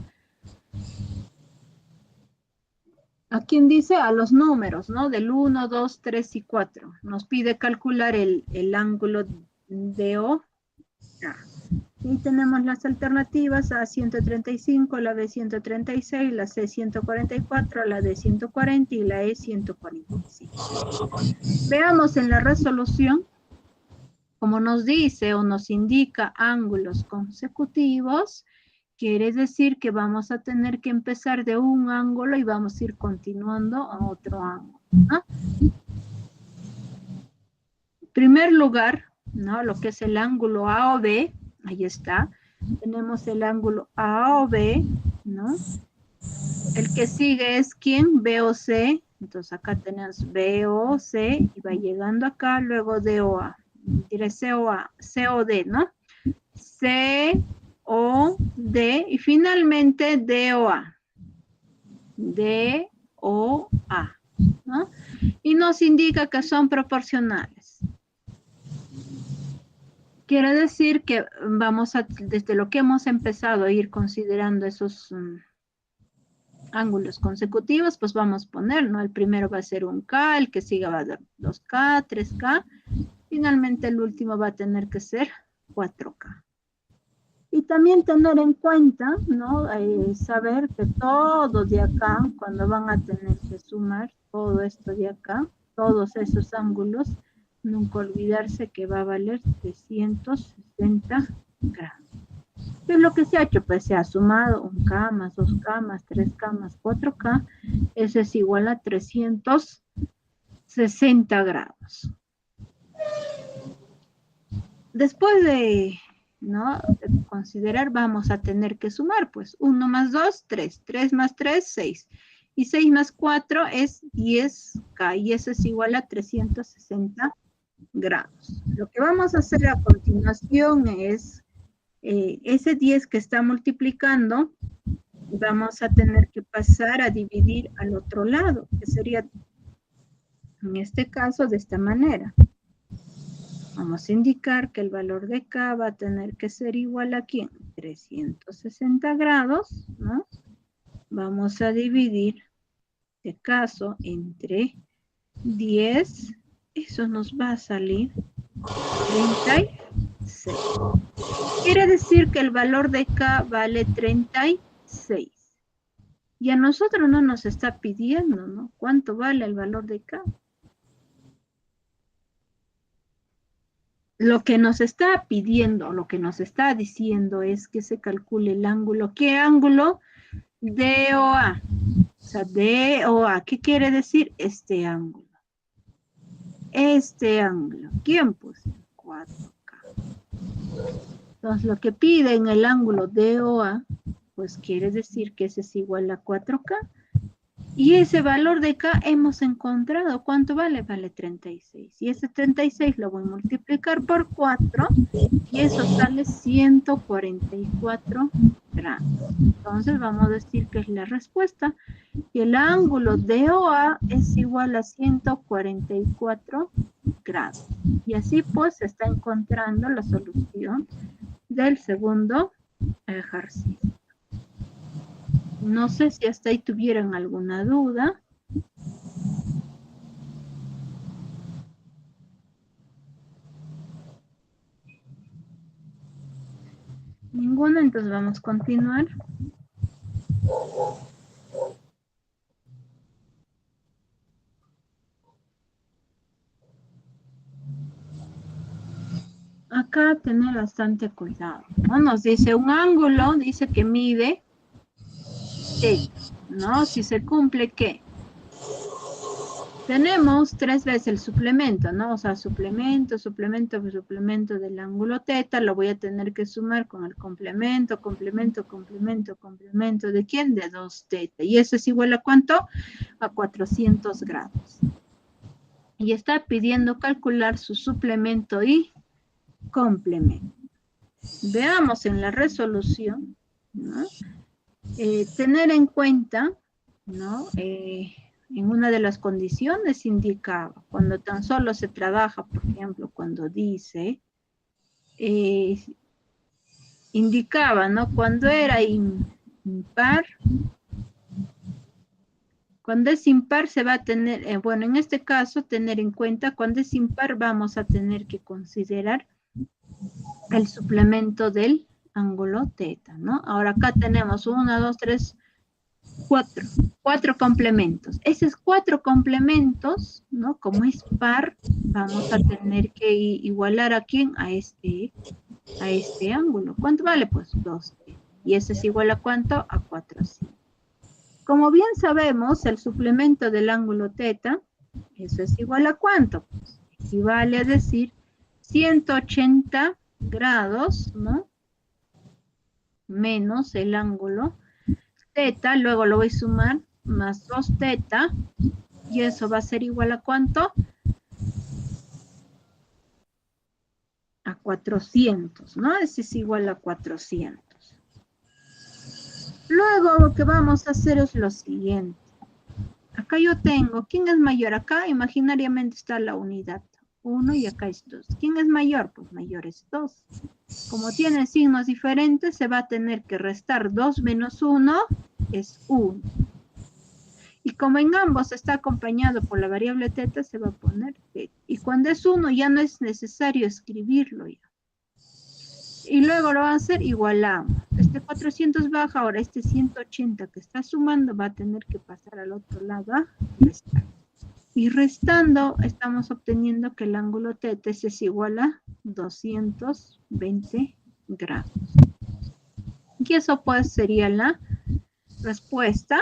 ¿A quién dice? A los números, ¿no? Del 1, 2, 3 y 4. Nos pide calcular el ángulo DO. Y tenemos las alternativas A 135, la B 136, la C 144, la D 140 y la E 145. Veamos en la resolución, como nos dice o nos indica ángulos consecutivos, quiere decir que vamos a tener que empezar de un ángulo y vamos a ir continuando a otro ángulo, ¿no? En primer lugar, ¿no? Lo que es el ángulo A o B, ahí está. Tenemos el ángulo A o B, ¿no? El que sigue es ¿quién? B o C. Entonces acá tenemos B o C y va llegando acá, luego D o A. Diré C o A, C o D, ¿no? C o D y finalmente D o A. D o A, ¿no? Y nos indica que son proporcionales. Quiere decir que vamos a, desde lo que hemos empezado a ir considerando esos ángulos consecutivos, pues vamos a poner, ¿no? El primero va a ser un K, el que siga va a dar 2K, 3K, finalmente el último va a tener que ser 4K. Y también tener en cuenta, ¿no? Saber que todo de acá, cuando van a tener que sumar todo esto de acá, todos esos ángulos, nunca olvidarse que va a valer 360 grados. ¿Qué es lo que se ha hecho? Pues se ha sumado 1K más 2K más 3K más 4K, eso es igual a 360 grados. Después de, ¿no? de considerar, vamos a tener que sumar, pues 1 más 2, 3, 3 más 3, 6. Y 6 más 4 es 10K y eso es igual a 360 grados. Lo que vamos a hacer a continuación es ese 10 que está multiplicando, vamos a tener que pasar a dividir al otro lado, que sería, en este caso, de esta manera. Vamos a indicar que el valor de K va a tener que ser igual a ¿quién? 360 grados, ¿no? Vamos a dividir, en este caso, entre 10, eso nos va a salir 36. Quiere decir que el valor de K vale 36. Y a nosotros no nos está pidiendo, ¿no? ¿Cuánto vale el valor de K? Lo que nos está pidiendo, lo que nos está diciendo es que se calcule el ángulo. ¿Qué ángulo? DOA. O sea, DOA. ¿Qué quiere decir? Este ángulo. Este ángulo. ¿Quién puso? 4K. Entonces, lo que pide en el ángulo DOA, pues quiere decir que ese es igual a 4K. Y ese valor de K hemos encontrado. ¿Cuánto vale? Vale 36. Y ese 36 lo voy a multiplicar por 4 y eso sale 144 grados. Entonces vamos a decir que es la respuesta. Y el ángulo DOA es igual a 144 grados. Y así pues se está encontrando la solución del segundo ejercicio. No sé si hasta ahí tuvieran alguna duda. Ninguna, entonces vamos a continuar. Acá tener bastante cuidado, ¿no? Nos dice un ángulo, dice que mide teta, ¿no? Si se cumple, ¿qué? Tenemos 3 veces el suplemento, ¿no? O sea, suplemento del ángulo teta, lo voy a tener que sumar con el complemento. ¿De quién? De 2 teta. ¿Y eso es igual a cuánto? A 400 grados. Y está pidiendo calcular su suplemento y complemento. Veamos en la resolución, ¿no? Tener en cuenta, ¿no? En una de las condiciones indicaba, cuando tan solo se trabaja, por ejemplo, cuando dice, indicaba, ¿no? Cuando era impar, cuando es impar se va a tener, bueno, en este caso, tener en cuenta, cuando es impar vamos a tener que considerar el suplemento del ángulo teta, ¿no? Ahora acá tenemos 1, 2, 3, 4 complementos. Esos 4 complementos, ¿no? Como es par, vamos a tener que igualar a quién, a este ángulo. ¿Cuánto vale? Pues 2. Y ese es igual a cuánto, a 400. Como bien sabemos, el suplemento del ángulo teta, eso es igual a cuánto, pues equivale a decir 180 grados, ¿no? Menos el ángulo teta, luego lo voy a sumar, más 2 teta, y eso va a ser igual a ¿cuánto? A 400, ¿no? Ese es igual a 400. Luego lo que vamos a hacer es lo siguiente. Acá yo tengo, ¿quién es mayor? Acá imaginariamente está la unidad 1 y acá es 2. ¿Quién es mayor? Pues mayor es 2. Como tienen signos diferentes, se va a tener que restar 2 menos 1 es 1. Y como en ambos está acompañado por la variable teta, se va a poner teta. Y cuando es 1 ya no es necesario escribirlo ya. Y luego lo va a hacer, igualamos. Este 400 baja, ahora este 180 que está sumando va a tener que pasar al otro lado a restar. Y restando, estamos obteniendo que el ángulo teta es igual a 220 grados. Y eso pues sería la respuesta.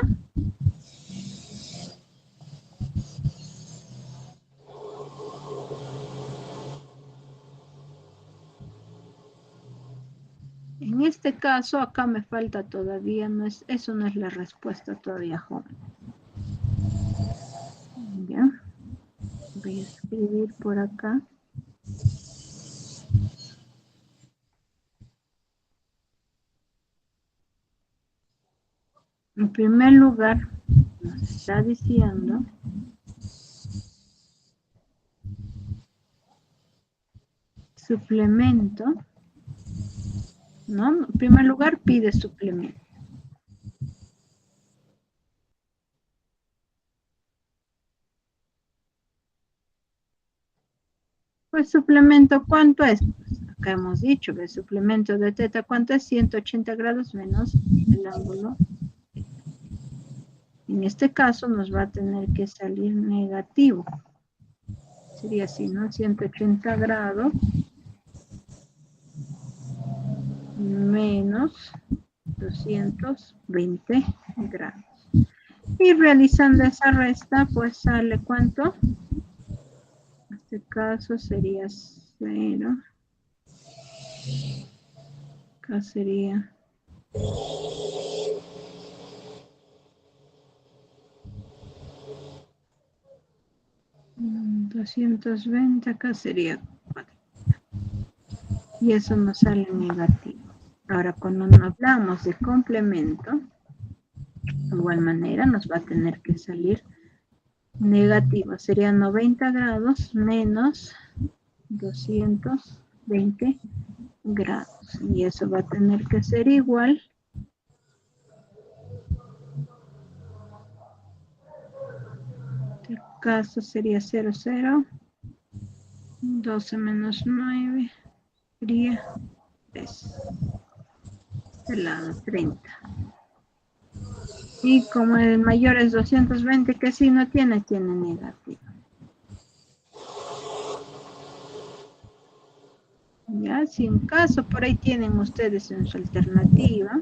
En este caso, acá me falta todavía, eso no es la respuesta todavía, joven. Ya. Voy a escribir por acá. En primer lugar, nos está diciendo suplemento, ¿no? En primer lugar, pide suplemento. Pues suplemento, ¿cuánto es? Pues acá hemos dicho que el suplemento de teta, ¿cuánto es? 180 grados menos el ángulo. En este caso nos va a tener que salir negativo. Sería así, ¿no? 180 grados menos 220 grados. Y realizando esa resta, pues sale ¿cuánto? En este caso sería 0. Acá sería 220, acá sería 4. Y eso nos sale negativo. Ahora, cuando no hablamos de complemento, de igual manera nos va a tener que salir negativo. Sería 90 grados menos 220 grados. Y eso va a tener que ser igual caso sería 0, 0, 12 menos 9, sería 3, este lado 30. Y como el mayor es 220, que si no tiene negativo. Ya, si en caso por ahí tienen ustedes en su alternativa,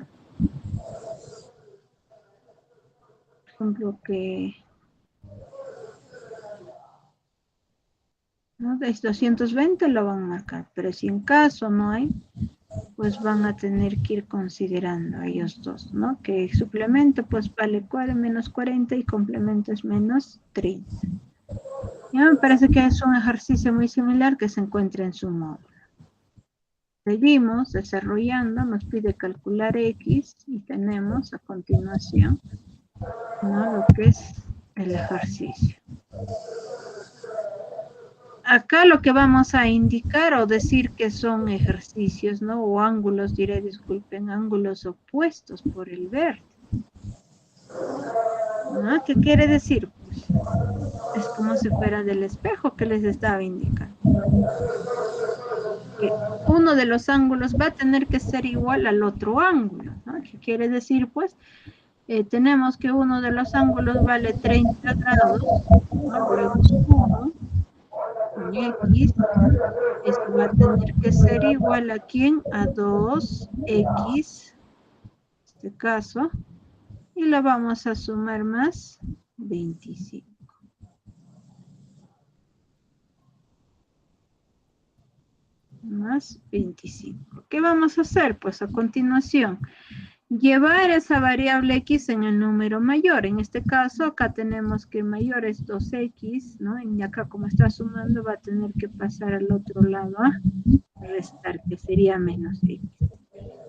ejemplo, que ¿no? De 220 lo van a marcar, pero si en caso no hay, pues van a tener que ir considerando a ellos dos, ¿no? Que suplemento pues vale menos 40 y complemento es menos 30. Ya me parece que es un ejercicio muy similar que se encuentra en su módulo. Seguimos desarrollando, nos pide calcular X y tenemos a continuación, ¿no? Lo que es el ejercicio. Acá lo que vamos a indicar o decir que son ejercicios, ¿no? O ángulos, diré, disculpen, ángulos opuestos por el vértice. ¿No? ¿Qué quiere decir? Pues es como si fuera del espejo que les estaba indicando. Que uno de los ángulos va a tener que ser igual al otro ángulo, ¿no? ¿Qué quiere decir? Pues tenemos que uno de los ángulos vale 30 grados, ¿no? Luego sumo con X. Esto va a tener que ser igual a ¿quién? A 2x, en este caso, y lo vamos a sumar más 25. Más 25. ¿Qué vamos a hacer? Pues a continuación, llevar esa variable x en el número mayor. En este caso, acá tenemos que mayor es 2x, ¿no? Y acá como está sumando, va a tener que pasar al otro lado a restar, que sería menos x.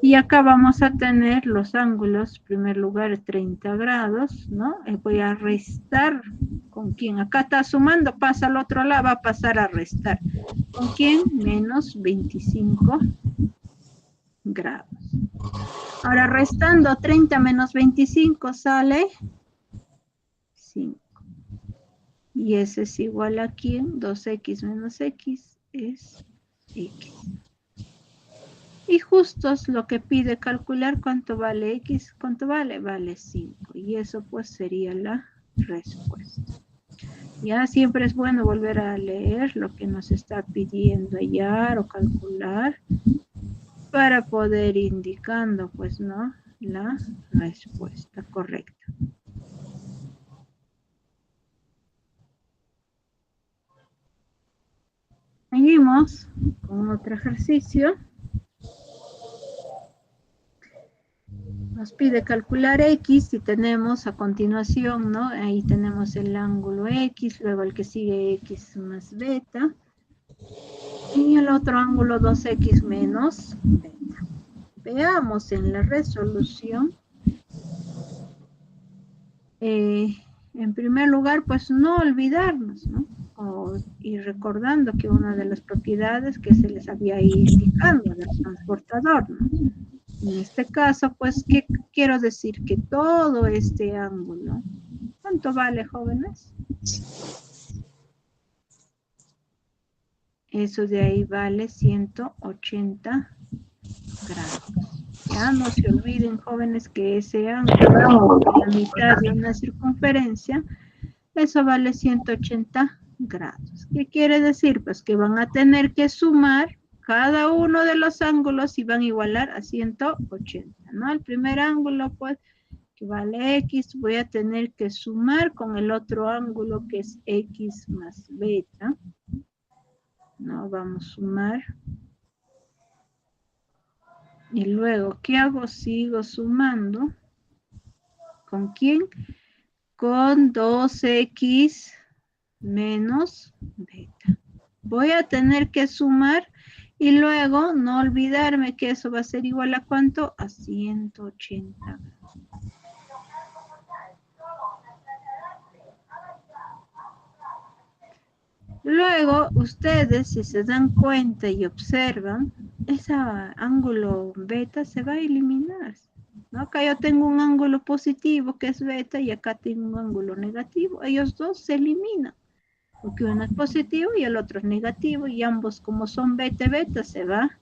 Y acá vamos a tener los ángulos, en primer lugar 30 grados, ¿no? Voy a restar, ¿con quién? Acá está sumando, pasa al otro lado, va a pasar a restar. ¿Con quién? Menos 25 grados. Ahora restando 30 menos 25 sale 5. Y ese es igual a ¿quién? 2x menos x es x. Y justo es lo que pide calcular cuánto vale x, cuánto vale, vale 5. Y eso pues sería la respuesta. Ya siempre es bueno volver a leer lo que nos está pidiendo hallar o calcular para poder ir indicando pues no la respuesta correcta. Seguimos con otro ejercicio. Nos pide calcular X y tenemos a continuación, ¿no? Ahí tenemos el ángulo X, luego el que sigue X más beta. Y el otro ángulo 2X menos beta. Veamos en la resolución. En primer lugar, pues no olvidarnos, ¿no? Y recordando que una de las propiedades que se les había indicado del transportador, ¿no? En este caso, pues, ¿qué quiero decir? Que todo este ángulo, ¿cuánto vale, jóvenes? Eso de ahí vale 180 grados. Ya no se olviden, jóvenes, que ese ángulo, la mitad de una circunferencia, eso vale 180 grados. ¿Qué quiere decir? Pues que van a tener que sumar cada uno de los ángulos y van a igualar a 180, ¿no? El primer ángulo, pues, que vale X, voy a tener que sumar con el otro ángulo que es X más beta. ¿No? Vamos a sumar. Y luego, ¿qué hago? Sigo sumando. ¿Con quién? Con 2X menos beta. Voy a tener que sumar y luego no olvidarme que eso va a ser igual a ¿cuánto? A 180 grados. Luego, ustedes, si se dan cuenta y observan, ese ángulo beta se va a eliminar, ¿no? Acá yo tengo un ángulo positivo que es beta y acá tengo un ángulo negativo. Ellos dos se eliminan, porque uno es positivo y el otro es negativo y ambos como son beta y beta se va a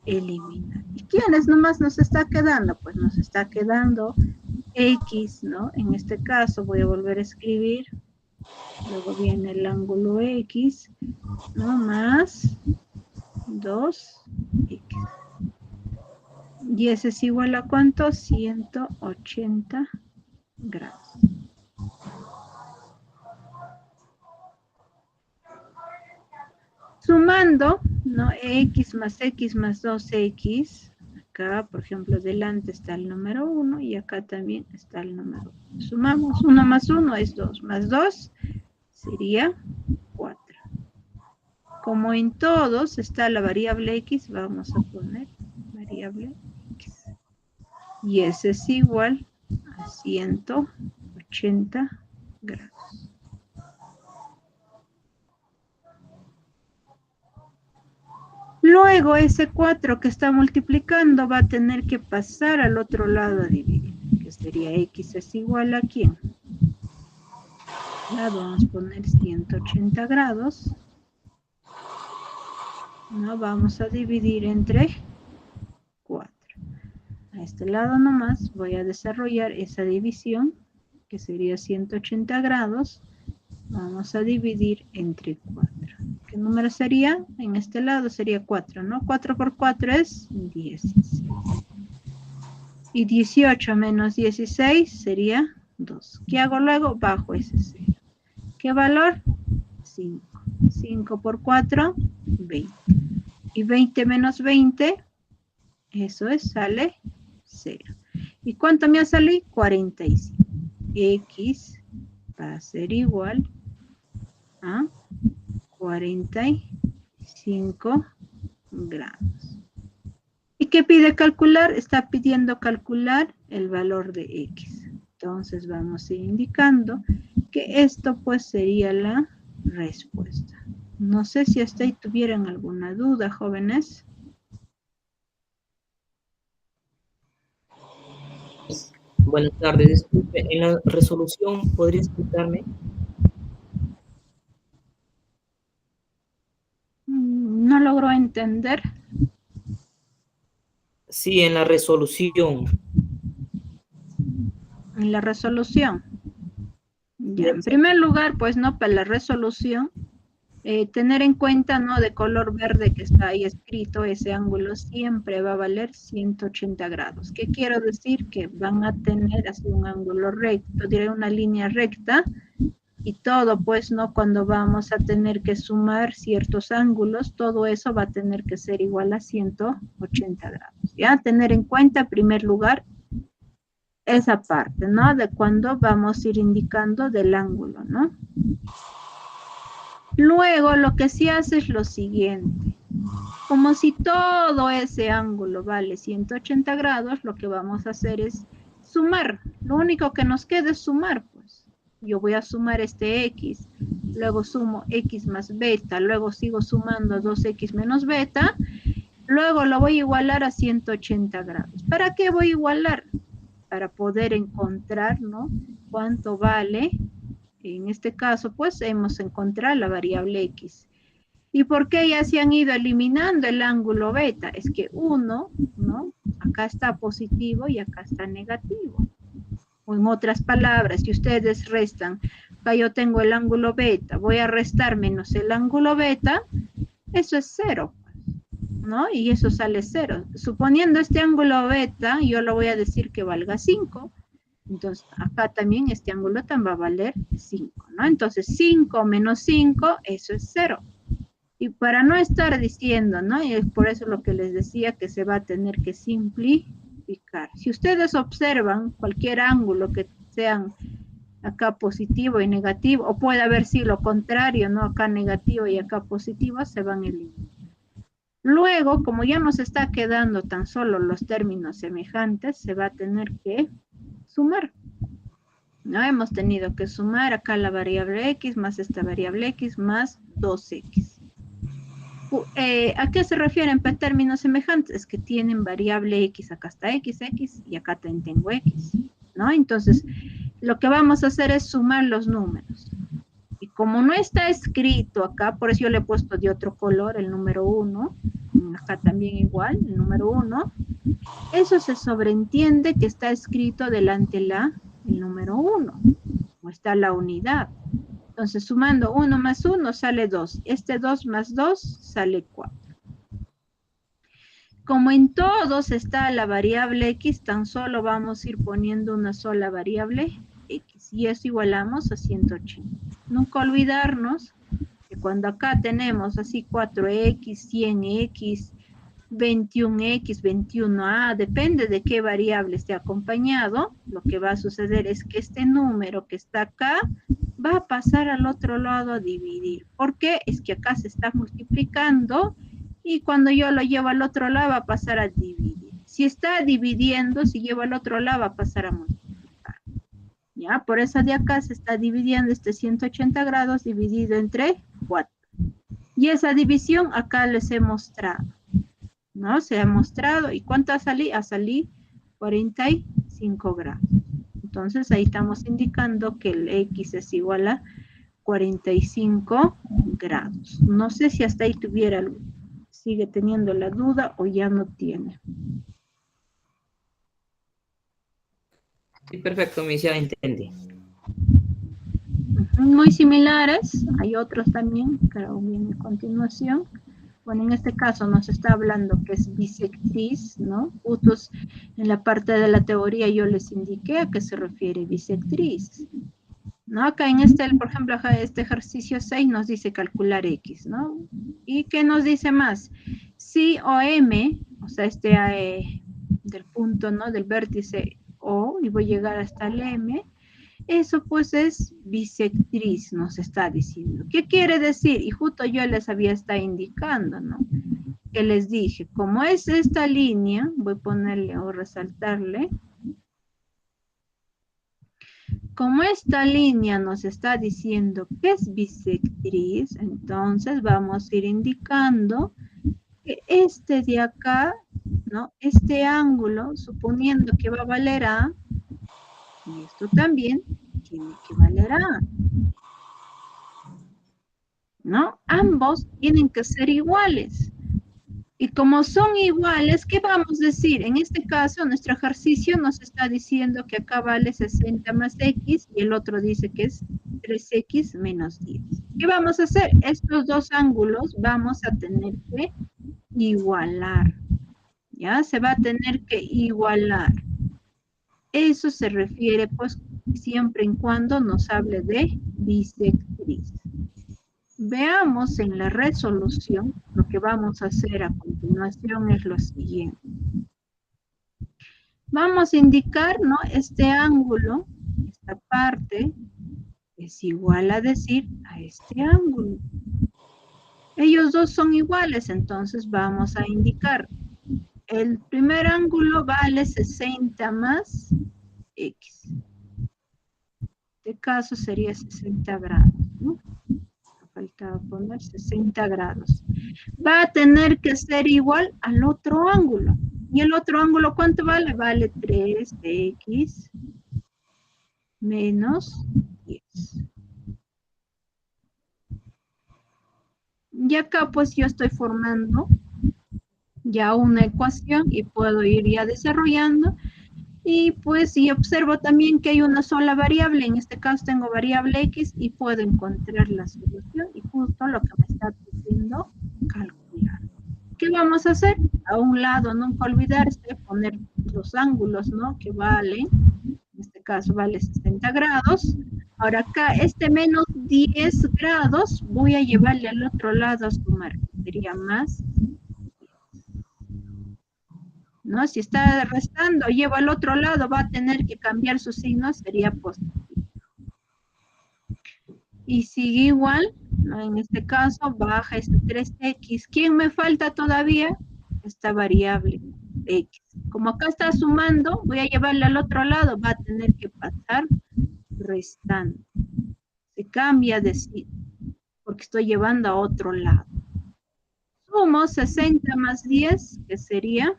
eliminar. ¿Y quiénes nomás nos está quedando? Pues nos está quedando X, ¿no? En este caso voy a volver a escribir. Luego viene el ángulo X, ¿no? Más 2X. Y ese es igual a ¿cuánto? 180 grados. sumando, ¿no? X más 2x. Acá, por ejemplo, delante está el número 1 y acá también está el número 1. Sumamos 1 más 1 es 2, más 2 sería 4. Como en todos está la variable x, vamos a poner variable x. Y ese es igual a 180 grados. Luego ese 4 que está multiplicando va a tener que pasar al otro lado a dividir, que sería x es igual a ¿quién? Lado vamos a poner 180 grados. No, vamos a dividir entre 4. A este lado nomás voy a desarrollar esa división, que sería 180 grados. Vamos a dividir entre 4. ¿Qué número sería? En este lado sería 4, ¿no? 4 por 4 es 16. Y 18 menos 16 sería 2. ¿Qué hago luego? Bajo ese 0. ¿Qué valor? 5. 5 por 4, 20. Y 20 menos 20, eso es, sale 0. ¿Y cuánto me ha salido? 45. X va a ser igual a 45 grados. ¿Y qué pide calcular? Está pidiendo calcular el valor de X. Entonces vamos a ir indicando que esto pues sería la respuesta. No sé si hasta ahí tuvieran alguna duda, jóvenes. Buenas tardes, disculpe, en la resolución, ¿podría explicarme? No logro entender. Sí, en la resolución. En la resolución. Ya, en primer lugar, pues no, para la resolución, tener en cuenta, ¿no? De color verde que está ahí escrito, ese ángulo siempre va a valer 180 grados. ¿Qué quiero decir? Que van a tener así un ángulo recto, diré una línea recta, y todo, pues, ¿no? Cuando vamos a tener que sumar ciertos ángulos, todo eso va a tener que ser igual a 180 grados. Ya, tener en cuenta, en primer lugar, esa parte, ¿no? De cuando vamos a ir indicando del ángulo, ¿no? Luego, lo que sí hace es lo siguiente. Como si todo ese ángulo vale 180 grados, lo que vamos a hacer es sumar. Lo único que nos queda es sumar, pues. Yo voy a sumar este x, luego sumo x más beta, luego sigo sumando 2x menos beta, luego lo voy a igualar a 180 grados. ¿Para qué voy a igualar? Para poder encontrar, ¿no? Cuánto vale. En este caso, pues, hemos encontrado la variable x. ¿Y por qué ya se han ido eliminando el ángulo beta? Es que uno, ¿no? Acá está positivo y acá está negativo. O en otras palabras, si ustedes restan, acá yo tengo el ángulo beta, voy a restar menos el ángulo beta, eso es 0, ¿no? Y eso sale 0. Suponiendo este ángulo beta, yo lo voy a decir que valga 5. Entonces, acá también este ángulo también va a valer 5, ¿no? Entonces, 5 menos 5, eso es 0. Y para no estar diciendo, ¿no? Y es por eso lo que les decía que se va a tener que simplificar. Si ustedes observan cualquier ángulo que sean acá positivo y negativo, o puede haber sí lo contrario, ¿no? Acá negativo y acá positivo, se van a eliminar. Luego, como ya nos está quedando tan solo los términos semejantes, se va a tener que sumar. ¿No? Hemos tenido que sumar acá la variable x más esta variable x más 2x. ¿A qué se refieren por términos semejantes? Es que tienen variable x, acá está x y acá también tengo x, ¿no? Entonces, lo que vamos a hacer es sumar los números. Y como no está escrito acá, por eso yo le he puesto de otro color el número 1, acá también igual, el número 1, eso se sobreentiende que está escrito delante el número 1, o está la unidad. Entonces, sumando 1 más 1 sale 2. Este 2 más 2 sale 4. Como en todos está la variable x, tan solo vamos a ir poniendo una sola variable x. Y eso igualamos a 180. Nunca olvidarnos que cuando acá tenemos así 4x, 100x, 21x, 21a, depende de qué variable esté acompañado, lo que va a suceder es que este número que está acá va a pasar al otro lado a dividir. ¿Por qué? Es que acá se está multiplicando y cuando yo lo llevo al otro lado va a pasar a dividir. Si está dividiendo, si llevo al otro lado va a pasar a multiplicar. ¿Ya? Por eso de acá se está dividiendo este 180 grados dividido entre 4. Y esa división acá les he mostrado. ¿No? Se ha mostrado. ¿Y cuánto ha salido? Ha salido 45 grados. Entonces ahí estamos indicando que el X es igual a 45 grados. No sé si hasta ahí sigue teniendo la duda o ya no tiene. Sí, perfecto, Miss, ya entendí. Muy similares, hay otros también, que viene a continuación. Bueno, en este caso nos está hablando que es bisectriz, ¿no? Justo en la parte de la teoría yo les indiqué a qué se refiere bisectriz, ¿no? Acá en por ejemplo, este ejercicio 6 nos dice calcular X, ¿no? ¿Y qué nos dice más? Si OM, o sea, del punto, ¿no? Del vértice O, y voy a llegar hasta el M, eso pues es bisectriz, nos está diciendo. ¿Qué quiere decir? Y justo yo les había estado indicando, ¿no? Que les dije, como es esta línea, voy a ponerle o resaltarle, como esta línea nos está diciendo que es bisectriz, entonces vamos a ir indicando que este de acá, ¿no? Este ángulo, suponiendo que va a valer A, y esto también tiene que valer A, ¿no? Ambos tienen que ser iguales. Y como son iguales, ¿qué vamos a decir? En este caso, nuestro ejercicio nos está diciendo que acá vale 60 más X y el otro dice que es 3X menos 10. ¿Qué vamos a hacer? Estos dos ángulos vamos a tener que igualar. ¿Ya? Se va a tener que igualar. Eso se refiere, pues, siempre y cuando nos hable de bisectriz. Veamos en la resolución, lo que vamos a hacer a continuación es lo siguiente. Vamos a indicar, ¿no? Este ángulo, esta parte, es igual a decir a este ángulo. Ellos dos son iguales, entonces vamos a indicar. El primer ángulo vale 60 más X. En este caso sería 60 grados, ¿no? Faltaba poner 60 grados. Va a tener que ser igual al otro ángulo. ¿Y el otro ángulo cuánto vale? Vale 3x menos 10. Y acá pues yo estoy formando ya una ecuación y puedo ir ya desarrollando. Y pues si observo también que hay una sola variable, en este caso tengo variable X y puedo encontrar la solución y justo lo que me está pidiendo calcular. ¿Qué vamos a hacer? A un lado, nunca olvidarse, poner los ángulos, ¿no? Que valen, en este caso vale 60 grados. Ahora acá, este menos 10 grados, voy a llevarle al otro lado a sumar, sería más. ¿No? Si está restando, lleva al otro lado, va a tener que cambiar su signo, sería positivo. Y sigue igual, ¿no? En este caso, baja este 3x. ¿Quién me falta todavía? Esta variable x. Como acá está sumando, voy a llevarle al otro lado, va a tener que pasar restando. Se cambia de signo, porque estoy llevando a otro lado. Sumo 60 más 10, que sería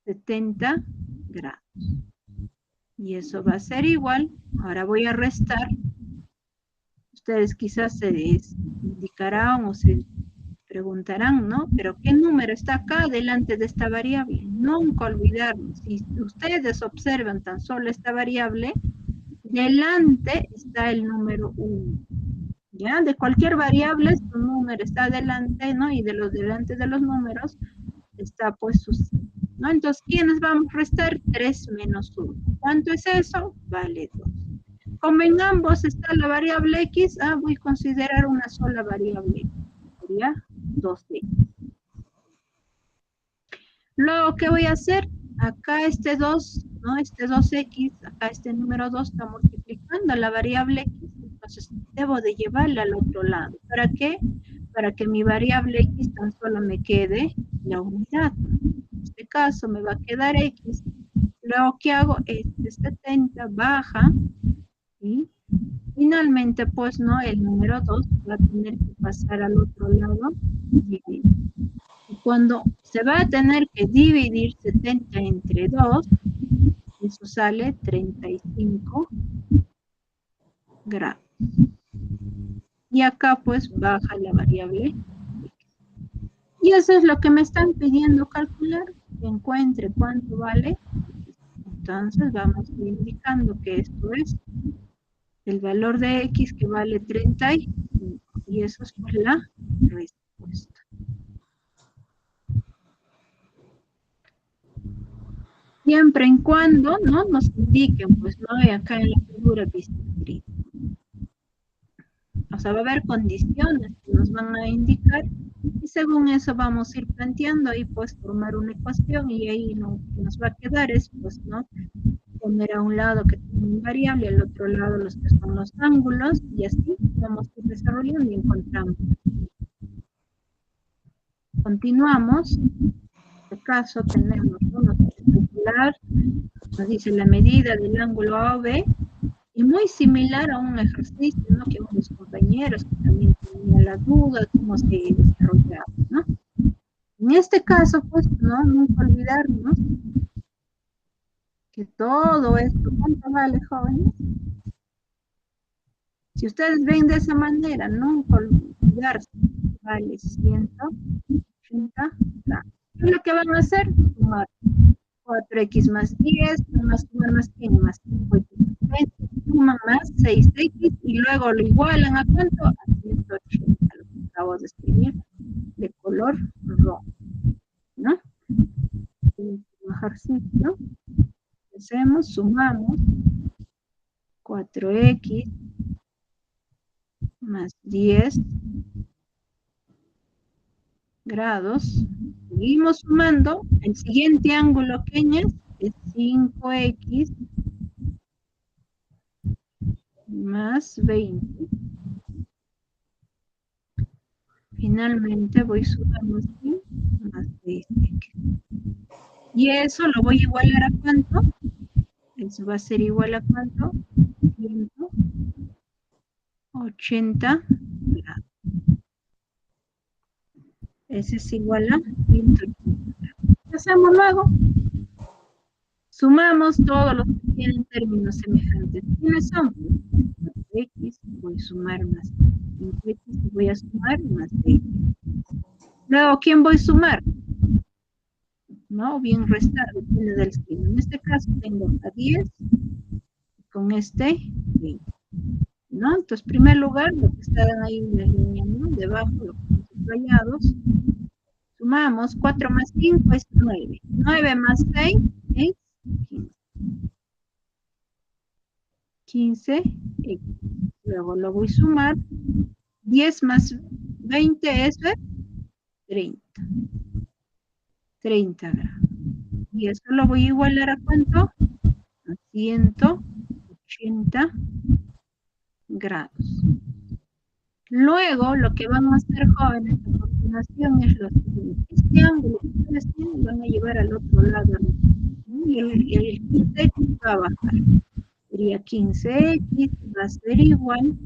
70 grados. Y eso va a ser igual. Ahora voy a restar. Ustedes quizás se indicarán o se preguntarán, ¿no? Pero ¿qué número está acá delante de esta variable? Nunca olvidarnos. Si ustedes observan tan solo esta variable, delante está el número 1. ¿Ya? De cualquier variable, su número está delante, ¿no? Y de los delante de los números está pues su signo, ¿no? Entonces, ¿quiénes vamos a restar? 3 menos 1. ¿Cuánto es eso? Vale 2. como en ambos está la variable X, voy a considerar una sola variable. Sería 2X. Luego, ¿qué voy a hacer? Acá este 2, ¿no? Este 2X, acá este número 2 está multiplicando la variable X, entonces debo de llevarla al otro lado. ¿Para qué? Para que mi variable X tan solo me quede la unidad. En este caso me va a quedar X. Luego, ¿qué hago? Este 70 baja y finalmente, pues, ¿no? El número 2 va a tener que pasar al otro lado y dividir. Y cuando se va a tener que dividir 70 entre 2, eso sale 35 grados. Y acá pues baja la variable. Y eso es lo que me están pidiendo calcular, que encuentre cuánto vale. Entonces vamos indicando que esto es el valor de X que vale 35. Y eso es pues la respuesta. Siempre en cuando, ¿no? Nos indiquen, pues, ¿no? Y acá en la figura escrita. O sea, va a haber condiciones que nos van a indicar y según eso vamos a ir planteando y pues formar una ecuación y ahí lo que nos va a quedar es, pues, ¿no? Poner a un lado que tiene un variable, al otro lado los que son los ángulos y así vamos a ir desarrollando y encontramos. Continuamos. En este caso tenemos uno circular, nos dice la medida del ángulo AB y muy similar a un ejercicio, ¿no? Que unos compañeros que también tenían la duda cómo se desarrollaba, ¿no? En este caso, pues, no, nunca olvidarnos que todo esto, ¿cuánto vale, jóvenes? Si ustedes ven de esa manera, nunca olvidarse, vale 180 grados. ¿Qué es lo que van a hacer? Sumar 4x más 10, más 100 más 5x, suman más 6x y luego lo igualan a cuánto? A 180, lo que acabo de escribir de color rojo, ¿no? Un ejercicio, hacemos, sumamos 4x más 10 grados, seguimos sumando, el siguiente ángulo que es 5x más 20. Finalmente voy sumando aquí más 6x. Y eso lo voy a igualar a cuánto? Eso va a ser igual a cuánto? 180 grados. Ese es igual a 180 grados. ¿Qué hacemos luego? Sumamos todos los que tienen términos semejantes. ¿Quiénes son? X, voy a sumar más 5x y voy a sumar más 6. Luego, ¿quién voy a sumar? ¿No? Bien restar, depende del signo. En este caso tengo a 10 con este 20. ¿No? Entonces, en primer lugar, lo que están ahí en la línea, ¿no? Debajo, los puntos rayados. Sumamos 4 más 5 es 9. 9 más 6 es 15. 15x. Luego lo voy a sumar. 10 más 20 es 30. 30 grados. Y eso lo voy a igualar a cuánto? A 180 grados. Luego, lo que vamos a hacer, jóvenes, a continuación es lo siguiente. Este ángulo que ustedes tienen van a llevar al otro lado. Y el 15x va a bajar. Sería 15x, va a ser igual,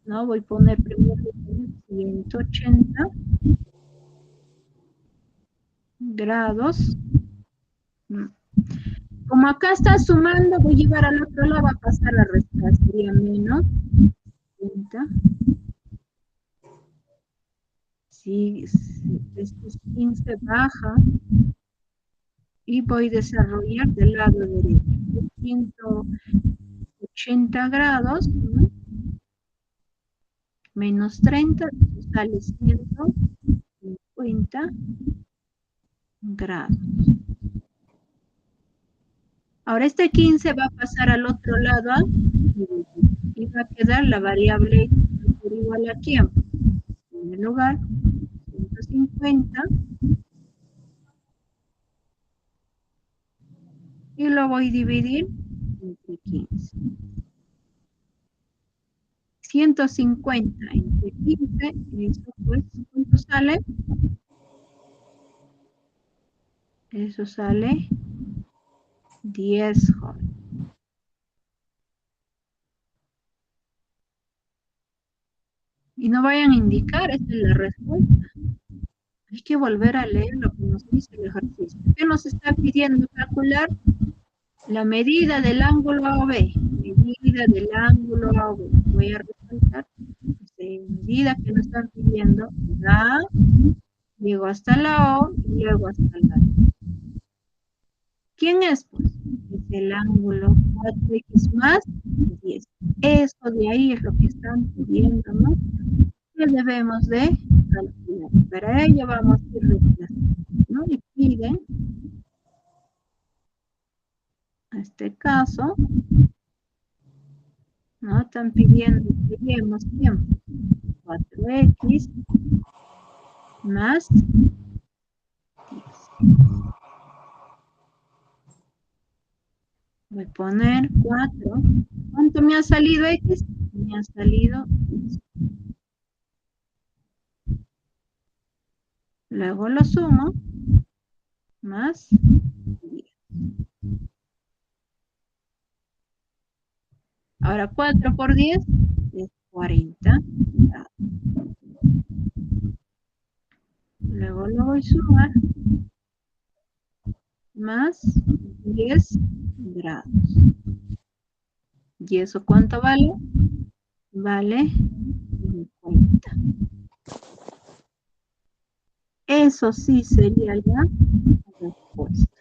¿no? Voy a poner primero 180 grados. Como acá está sumando, voy a llevar al otro lado, va a pasar a restar, sería menos 30. Si estos 15 baja y voy a desarrollar del lado derecho. 180 grados, ¿no? Menos 30, sale 150 grados. Ahora este 15 va a pasar al otro lado a y va a quedar la variable X por igual a ¿quién? En el lugar, 150, y lo voy a dividir entre 15. 150 entre 15, eso pues, ¿cuánto sale? Eso sale 10, joven. Y no vayan a indicar, esta es la respuesta. Hay que volver a leer lo que nos dice el ejercicio. ¿Qué nos está pidiendo calcular? La medida del ángulo AOB. Medida del ángulo AOB. Voy a resaltar. Medida que nos están pidiendo. A, llego hasta la O y luego hasta la D. ¿Quién es? Pues es el ángulo 4x más 10. Eso de ahí es lo que están pidiendo, ¿no? Que debemos de calcular. Para ello vamos a ir reemplazando, ¿no? Y piden, en este caso, ¿no? Están pidiendo que lleguemos tiempo 4x más 10. Voy a poner 4. ¿Cuánto me ha salido x? Me ha salido 10. Luego lo sumo, más 10. Ahora 4 por 10 es 40 grados. Luego lo voy a sumar, más 10 grados. ¿Y eso cuánto vale? Vale 50. Eso sí sería la respuesta.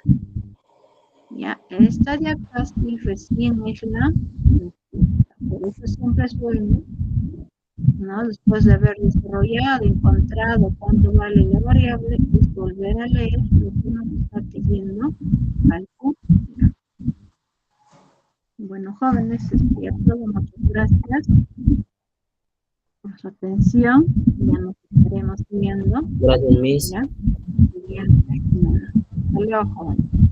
Ya, esta de acá sí recién es la respuesta. Por eso siempre es bueno, ¿no? Después de haber desarrollado, encontrado cuánto vale la variable, es volver a leer lo que nos está pidiendo calcular. Bueno, jóvenes, sería todo. Muchas gracias por su atención. Ya nos estaremos viendo. Gracias, Miss. ¿Ya? Bien, hasta luego, jóvenes.